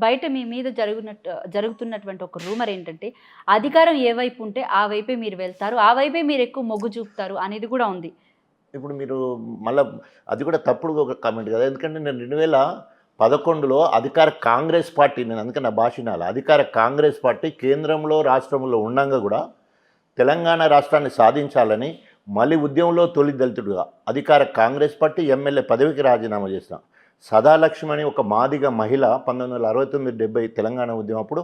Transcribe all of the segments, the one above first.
బయట మీ మీద జరుగుతున్నటువంటి ఒక రూమర్ ఏంటంటే, అధికారం ఏ వైపు ఉంటే ఆ వైపే మీరు వెళ్తారు. ఆ వైపే మీరు ఎక్కువ మొగ్గు చూపుతారు అనేది కూడా ఉంది. ఇప్పుడు మీరు మళ్ళా అది కూడా తప్పుడు ఒక కామెంట్ కదా! ఎందుకంటే నేను 2011లో అధికార కాంగ్రెస్ పార్టీ, నేను అందుకే నా భాష వినాలి. అధికార కాంగ్రెస్ పార్టీ కేంద్రంలో, రాష్ట్రంలో ఉండంగా కూడా తెలంగాణ రాష్ట్రాన్ని సాధించాలని మళ్ళీ ఉద్యమంలో తొలి దళితుడుగా అధికార కాంగ్రెస్ పార్టీ ఎమ్మెల్యే పదవికి రాజీనామా చేసిన సదాలక్ష్మి అని ఒక మాదిగ మహిళ 1969-70 తెలంగాణ ఉద్యమం అప్పుడు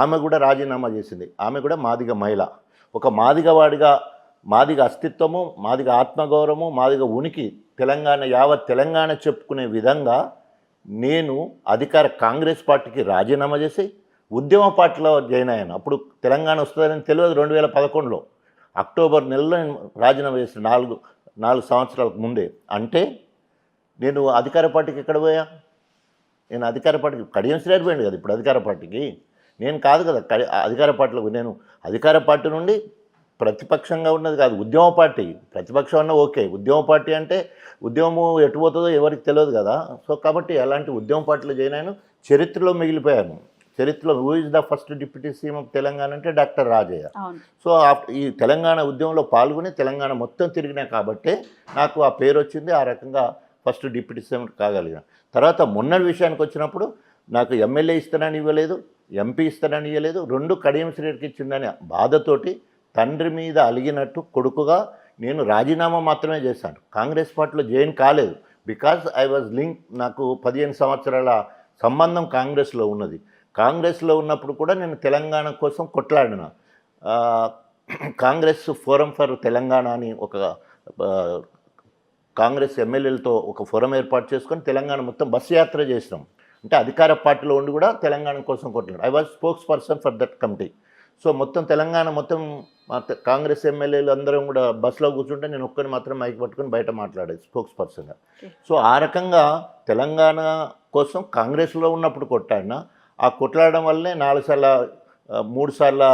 ఆమె కూడా రాజీనామా చేసింది. ఆమె కూడా మాదిగ మహిళ. ఒక మాదిగవాడిగా మాదిగ అస్తిత్వము, మాదిగ ఆత్మగౌరవము, మాదిగ ఉనికి తెలంగాణ యావత్ తెలంగాణ చెప్పుకునే విధంగా నేను అధికార కాంగ్రెస్ పార్టీకి రాజీనామా చేసి ఉద్యమ పార్టీలో జాయిన్ అయ్యాను. అప్పుడు తెలంగాణ వస్తుందని తెలియదు. 2011లో అక్టోబర్ నెలలో నేను రాజీనామా చేసిన 4 సంవత్సరాలకు ముందే. అంటే నేను అధికార పార్టీకి ఎక్కడ పోయా? నేను అధికార పార్టీకి కడియం శ్రీహరి పోయింది కదా ఇప్పుడు అధికార పార్టీకి. నేను కాదు కదా అధికార పార్టీలో. నేను అధికార పార్టీ నుండి ప్రతిపక్షంగా ఉన్నది కాదు, ఉద్యమ పార్టీ. ప్రతిపక్షం అన్న ఓకే, ఉద్యమ పార్టీ అంటే ఉద్యమం ఎటు పోతుందో ఎవరికి తెలియదు కదా. సో కాబట్టి అలాంటి ఉద్యమ పార్టీలో జాయిన్ అయ్యాను. చరిత్రలో మిగిలిపోయాను. చరిత్రలో who is the first deputy CM of Telangana అంటే డాక్టర్ రాజయ్య. సో ఈ తెలంగాణ ఉద్యమంలో పాల్గొని తెలంగాణ మొత్తం తిరిగినా కాబట్టే నాకు ఆ పేరు వచ్చింది. ఆ రకంగా ఫస్ట్ డిప్యూటీ సీఎం కాగలిగిన. తర్వాత మొన్నటి విషయానికి వచ్చినప్పుడు నాకు ఎమ్మెల్యే ఇస్తానని ఇవ్వలేదు, ఎంపీ ఇస్తానని ఇవ్వలేదు. 2 కడియం శ్రీహరికి ఇచ్చిందని బాధతోటి తండ్రి మీద అలిగినట్టు కొడుకుగా నేను రాజీనామా మాత్రమే చేశాను. కాంగ్రెస్ పార్టీలో జాయిన్ కాలేదు. బికాజ్ ఐ వాజ్ లింక్, నాకు 15 సంవత్సరాల సంబంధం కాంగ్రెస్లో ఉన్నది. కాంగ్రెస్లో ఉన్నప్పుడు కూడా నేను తెలంగాణ కోసం కొట్లాడిన. కాంగ్రెస్ ఫోరం ఫర్ తెలంగాణ అని ఒక కాంగ్రెస్ ఎమ్మెల్యేలతో ఒక ఫోరం ఏర్పాటు చేసుకొని తెలంగాణ మొత్తం బస్సు యాత్ర చేసినాం. అంటే అధికార పార్టీలో ఉండి కూడా తెలంగాణ కోసం కొట్లాడు. I was spokesperson for that committee. So మొత్తం తెలంగాణ మొత్తం కాంగ్రెస్ ఎమ్మెల్యేలు అందరం కూడా బస్సులో కూర్చుంటే నేను ఒక్కరిని మాత్రం మైక్ పట్టుకొని బయట మాట్లాడేది స్పోక్స్ పర్సన్గా. సో ఆ రకంగా తెలంగాణ కోసం కాంగ్రెస్లో ఉన్నప్పుడు కొట్లాడినా. ఆ కొట్లాడడం వల్లనే 3 సార్లు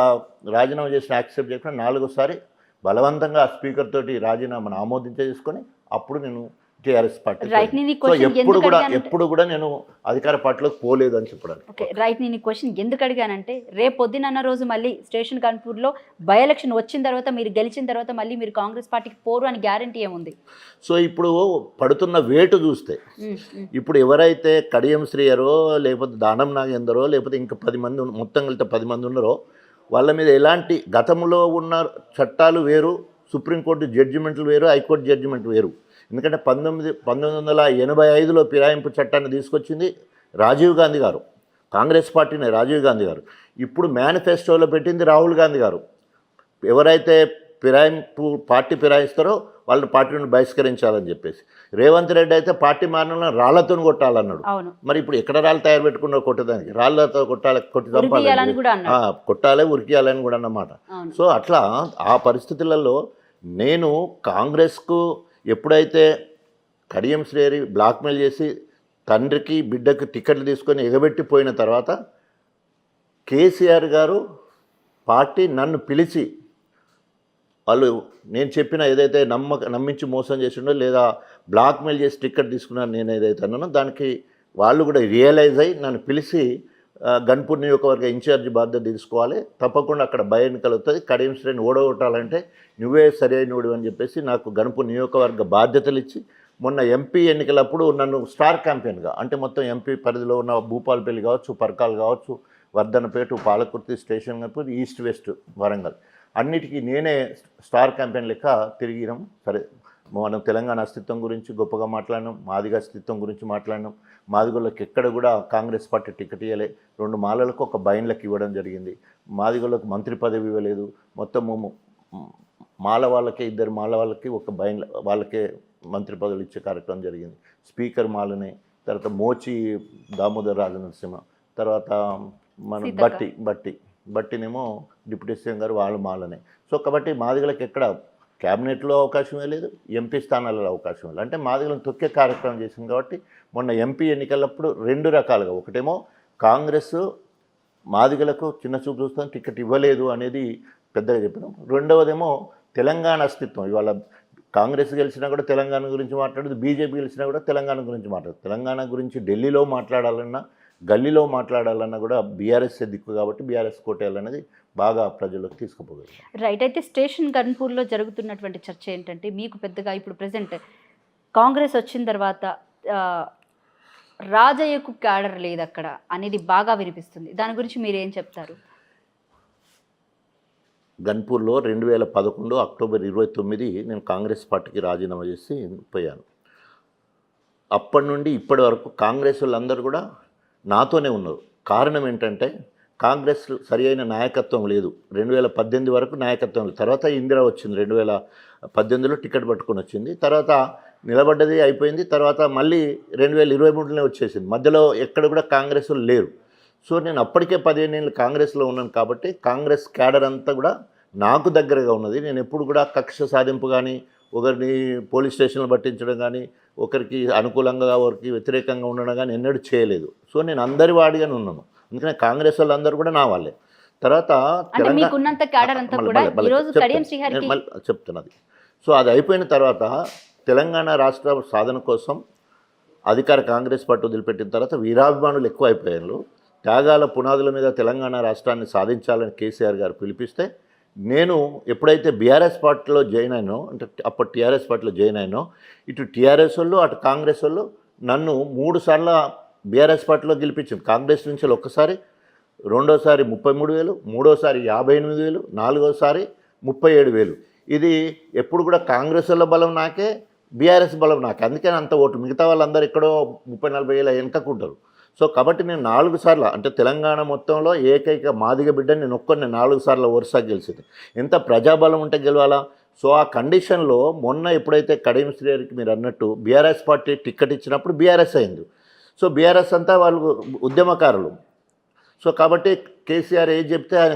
రాజీనామా చేసిన యాక్సెప్ట్ చేయకుండా 4వసారి బలవంతంగా స్పీకర్ తోటి రాజీనామాను ఆమోదించేసుకొని అప్పుడు నేను టీఆర్ఎస్ పార్టీ. సో ఎప్పుడు కూడా నేను అధికార పార్టీలోకి పోలేదు అని చెప్పడానికి. Okay right. నేను ఈ క్వశ్చన్ ఎందుకు అడిగానంటే, రేపొద్దునన్న రోజు మళ్ళీ స్టేషన్ కన్పూర్లో బై ఎలక్షన్ వచ్చిన తర్వాత, మీరు గెలిచిన తర్వాత మళ్ళీ మీరు కాంగ్రెస్ పార్టీకి పోరు అని గ్యారంటీ ఏముంది? సో ఇప్పుడు పడుతున్న వేటు చూస్తే ఇప్పుడు ఎవరైతే కడియం శ్రీయరో, లేకపోతే దానం నాగేందరో, లేకపోతే ఇంకా 10 మంది మొత్తం కలితే 10 మంది ఉన్నారో, వాళ్ళ మీద ఎలాంటి గతంలో ఉన్న చట్టాలు వేరు, సుప్రీంకోర్టు జడ్జిమెంట్లు వేరు, హైకోర్టు జడ్జిమెంట్ వేరు. ఎందుకంటే 1985లో ఫిరాయింపు చట్టాన్ని తీసుకొచ్చింది రాజీవ్ గాంధీ గారు, కాంగ్రెస్ పార్టీనే రాజీవ్ గాంధీ గారు. ఇప్పుడు మేనిఫెస్టోలో పెట్టింది రాహుల్ గాంధీ గారు. ఎవరైతే పార్టీ ఫిరాయిస్తారో వాళ్ళని పార్టీ నుండి బహిష్కరించాలని చెప్పేసి. రేవంత్ రెడ్డి అయితే పార్టీ మారిన రాళ్లతో కొట్టాలన్నాడు. మరి ఇప్పుడు ఎక్కడ రాళ్ళు తయారు పెట్టుకున్నారో కొట్టడానికి? రాళ్లతో కొట్టి చంపాలి, కొట్టాలి, ఉరికియాలని కూడా అన్నమాట. సో అట్లా ఆ పరిస్థితులలో నేను కాంగ్రెస్కు ఎప్పుడైతే కడియం శ్రీహరి బ్లాక్మెయిల్ చేసి తండ్రికి బిడ్డకు టికెట్లు తీసుకొని ఎగబెట్టిపోయిన తర్వాత కేసీఆర్ గారు పార్టీ నన్ను పిలిచి, వాళ్ళు నేను చెప్పిన ఏదైతే నమ్మించి మోసం చేసిండో లేదా బ్లాక్మెయిల్ చేసి టికెట్ తీసుకున్నాను నేను ఏదైతే అన్నానో, దానికి వాళ్ళు కూడా రియలైజ్ అయ్యి నన్ను పిలిచి గన్పూర్ నియోజకవర్గ ఇన్ఛార్జ్ బాధ్యత తీసుకోవాలి, తప్పకుండా అక్కడ బై ఎన్నికలు వస్తుంది, కడియం శ్రేణిని ఓడగొట్టాలంటే నువ్వే సరైనడు అని చెప్పేసి నాకు గన్పూర్ నియోజకవర్గ బాధ్యతలు ఇచ్చి, మొన్న ఎంపీ ఎన్నికలప్పుడు నన్ను స్టార్ క్యాంపెయిన్గా, అంటే మొత్తం ఎంపీ పరిధిలో ఉన్న భూపాలపల్లి కావచ్చు, పరకాలు కావచ్చు, వర్ధనపేట, పాలకుర్తి, స్టేషన్ కనుక ఈస్ట్ వెస్ట్ వరంగల్ అన్నిటికీ నేనే స్టార్ క్యాంపెయిన్ లెక్క తిరిగినాం. సరే, మనం తెలంగాణ అస్తిత్వం గురించి గొప్పగా మాట్లాడినాం, మాదిగ అస్తిత్వం గురించి మాట్లాడినాం. మాదిగోళ్ళకి ఎక్కడ కూడా కాంగ్రెస్ పార్టీ టికెట్ ఇవ్వలే. 2 మాలలకు ఒక బైన్లకు ఇవ్వడం జరిగింది. మాదిగోళ్ళకు మంత్రి పదవి ఇవ్వలేదు. మొత్తము మాల వాళ్ళకే 2 మాల వాళ్ళకి ఒక బైన్ వాళ్ళకే మంత్రి పదవులు ఇచ్చే కార్యక్రమం జరిగింది. స్పీకర్ మాలనే, తర్వాత మోచి దామోదర్ రాజనరసింహ, తర్వాత మన బట్టినేమో డిప్యూటీ సీఎం గారు వాళ్ళు మాలనే. సో కాబట్టి మాదిగలకు ఎక్కడ క్యాబినెట్లో అవకాశం లేదు, ఎంపీ స్థానాలలో అవకాశం లేదు. అంటే మాదిగలను తొక్కే కార్యక్రమం చేసింది. కాబట్టి మొన్న ఎంపీ ఎన్నికలప్పుడు 2 రకాలుగా, ఒకటేమో కాంగ్రెస్ మాదిగలకు చిన్న చూపు చూస్తాను టికెట్ ఇవ్వలేదు అనేది పెద్దగా చెప్పినాం. రెండవదేమో తెలంగాణ అస్తిత్వం. ఇవాళ కాంగ్రెస్ గెలిచినా కూడా తెలంగాణ గురించి మాట్లాడదు, బీజేపీ గెలిచినా కూడా తెలంగాణ గురించి మాట్లాడదు. తెలంగాణ గురించి ఢిల్లీలో మాట్లాడాలన్నా, గల్లీలో మాట్లాడాలన్నా కూడా బీఆర్ఎస్ దిక్కు కాబట్టి బీఆర్ఎస్ కోటేయాలనేది బాగా ప్రజల్లోకి తీసుకుపోగలరు. రైట్. అయితే స్టేషన్ గన్పూర్లో జరుగుతున్నటువంటి చర్చ ఏంటంటే మీకు పెద్దగా ఇప్పుడు ప్రెసెంట్ కాంగ్రెస్ వచ్చిన తర్వాత రాజయ్యకు క్యాడర్ లేదు అక్కడ అనేది బాగా వినిపిస్తుంది. దాని గురించి మీరు ఏం చెప్తారు? గన్పూర్లో 2011 అక్టోబర్ 29 నేను కాంగ్రెస్ పార్టీకి రాజీనామా చేసి పోయాను. అప్పటి నుండి ఇప్పటి వరకు కాంగ్రెస్ వాళ్ళందరూ కూడా నాతోనే ఉన్నారు. కారణం ఏంటంటే కాంగ్రెస్ సరి అయిన నాయకత్వం లేదు. 2018 వరకు నాయకత్వం లేదు. తర్వాత ఇందిరా వచ్చింది, 2018లో టికెట్ పట్టుకొని వచ్చింది. తర్వాత నిలబడ్డది అయిపోయింది. తర్వాత మళ్ళీ 2023లోనే వచ్చేసింది. మధ్యలో ఎక్కడ కూడా కాంగ్రెస్ లేరు. సో నేను అప్పటికే 15 ఏళ్ళు కాంగ్రెస్లో ఉన్నాను కాబట్టి కాంగ్రెస్ క్యాడర్ అంతా కూడా నాకు దగ్గరగా ఉన్నది. నేను ఎప్పుడు కూడా కక్ష సాధింపు కానీ, ఒకరిని పోలీస్ స్టేషన్లు పట్టించడం కానీ, ఒకరికి అనుకూలంగా ఒకరికి వ్యతిరేకంగా ఉండడం కానీ ఎన్నడూ చేయలేదు. సో నేను అందరి వాడిగానే ఉన్నాను. అందుకనే కాంగ్రెస్ వాళ్ళందరూ కూడా నా వాళ్ళే. తర్వాత చెప్తున్నది. సో అది అయిపోయిన తర్వాత తెలంగాణ రాష్ట్ర సాధన కోసం అధికార కాంగ్రెస్ పార్టీ వదిలిపెట్టిన తర్వాత వీరాభిమానులు ఎక్కువ అయిపోయారు. త్యాగాల పునాదుల మీద తెలంగాణ రాష్ట్రాన్ని సాధించాలని కేసీఆర్ గారు పిలిపిస్తే నేను ఎప్పుడైతే బీఆర్ఎస్ పార్టీలో జాయిన్ అయినో, అంటే అప్పుడు టీఆర్ఎస్ పార్టీలో జాయిన్ అయినో, ఇటు టీఆర్ఎస్ వాళ్ళు అటు కాంగ్రెస్ వాళ్ళు నన్ను 3 సార్లు బీఆర్ఎస్ పార్టీలో గెలిపించింది. కాంగ్రెస్ నుంచి ఒక్కసారి, రెండోసారి 33,000, మూడోసారి 58,000, నాలుగోసారి 37,000. ఇది ఎప్పుడు కూడా కాంగ్రెస్ వాళ్ళ బలం నాకే, బీఆర్ఎస్ బలం నాకే. అందుకని అంత ఓట్లు. మిగతా వాళ్ళందరూ ఎక్కడో 30-40,000 వెనకకుంటారు. సో కాబట్టి నేను 4 సార్లు, అంటే తెలంగాణ మొత్తంలో ఏకైక మాదిగ బిడ్డని నేను ఒక్కడిని 4 సార్లు వరుసగా గెలిచింది. ఎంత ప్రజాబలం ఉంటే గెలవాలా? సో ఆ కండిషన్లో మొన్న ఎప్పుడైతే కడియం శ్రీహరికి మీరు అన్నట్టు బీఆర్ఎస్ పార్టీ టికెట్ ఇచ్చినప్పుడు బీఆర్ఎస్ అయింది. సో బీఆర్ఎస్ అంతా వాళ్ళు ఉద్యమకారులు. సో కాబట్టి కేసీఆర్ ఏం చెప్తే ఆయన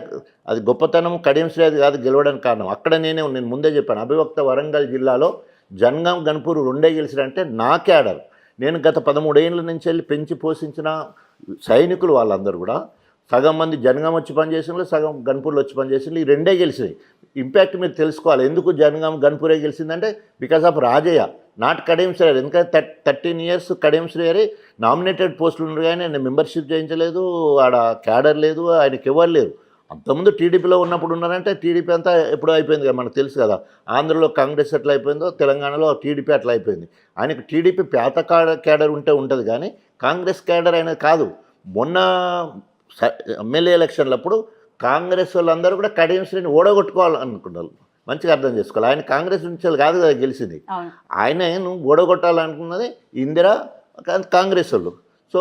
అది గొప్పతనం కడియం శ్రీహరి కాదు గెలవడానికి కారణం. అక్కడ నేను ముందే చెప్పాను, అభివక్త వరంగల్ జిల్లాలో జనగాం గన్పూర్ 2 గెలిచినంటే నా క్యాడర్. నేను గత 13 ఏళ్ళ నుంచి వెళ్ళి పెంచి పోషించిన సైనికులు వాళ్ళందరూ కూడా సగం మంది జనగాం వచ్చి పనిచేసిన, సగం గన్పూర్లో వచ్చి పనిచేసిన, ఈ 2 గెలిచినాయి. ఇంపాక్ట్ మీరు తెలుసుకోవాలి. ఎందుకు జనగాం గన్పూరే గెలిచిందంటే because of Rajaiah, not Kadiyam Srihari. ఎందుకంటే 13 ఇయర్స్ కడియం శ్రీహరి నామినేటెడ్ పోస్టులు ఉన్నారు కానీ ఆయన మెంబర్షిప్ చేయించలేదు, ఆడ క్యాడర్ లేదు, ఆయనకి ఎవరు లేరు. అంతకుముందు టీడీపీలో ఉన్నప్పుడు ఉన్నారంటే టీడీపీ అంతా ఎప్పుడో అయిపోయింది కదా, మనకు తెలుసు కదా. ఆంధ్రలో కాంగ్రెస్ ఎట్లా అయిపోయిందో తెలంగాణలో టీడీపీ అట్లా అయిపోయింది. ఆయనకు టీడీపీ పేత క్యాడర్ ఉంటే ఉంటుంది కానీ కాంగ్రెస్ క్యాడర్ అనేది కాదు. మొన్న ఎమ్మెల్యే ఎలక్షన్లప్పుడు కాంగ్రెస్ వాళ్ళందరూ కూడా కడియం శ్రీని ఓడగొట్టుకోవాలనుకున్నారు. మంచిగా అర్థం చేసుకోవాలి. ఆయన కాంగ్రెస్ నుంచి కాదు కదా గెలిచింది. ఆయనను ఓడగొట్టాలనుకున్నది ఇందిరా, కాంగ్రెస్ వాళ్ళు. సో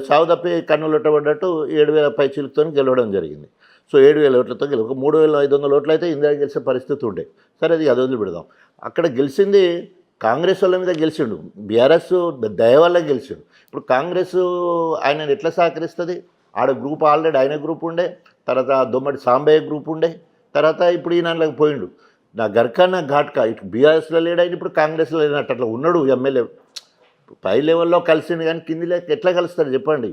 సావు తప్పి కన్నులొట్టబడ్డట్టు 7,000 పైచీలతో గెలవడం జరిగింది. సో 7,000 ఓట్లతో గెలవ 3,500 ఓట్లు అయితే ఇందిరా గెలిచే పరిస్థితి ఉండే. సరే అది వదిలి పెడదాం. అక్కడ గెలిచింది కాంగ్రెస్ వాళ్ళ మీద గెలిచిండు, బీఆర్ఎస్ దయ వల్ల గెలిచిండు. ఇప్పుడు కాంగ్రెస్ ఆయన ఎట్లా సహకరిస్తుంది? ఆడ గ్రూప్ ఆల్రెడీ ఆయన గ్రూప్ ఉండే, తర్వాత దొమ్మడి సాంబయ్య గ్రూప్ ఉండే, తర్వాత ఇప్పుడు ఈయనలోకి పోయిండు. నా గర్ఖానా ఘాట్కా ఇటు బీఆర్ఎస్లో లేడైనా ఇప్పుడు కాంగ్రెస్లో లేనట్టు అట్లా ఉన్నాడు ఎమ్మెల్యే. పై లెవెల్లో కలిసింది కానీ కింది లెక్క ఎట్లా కలుస్తారు చెప్పండి?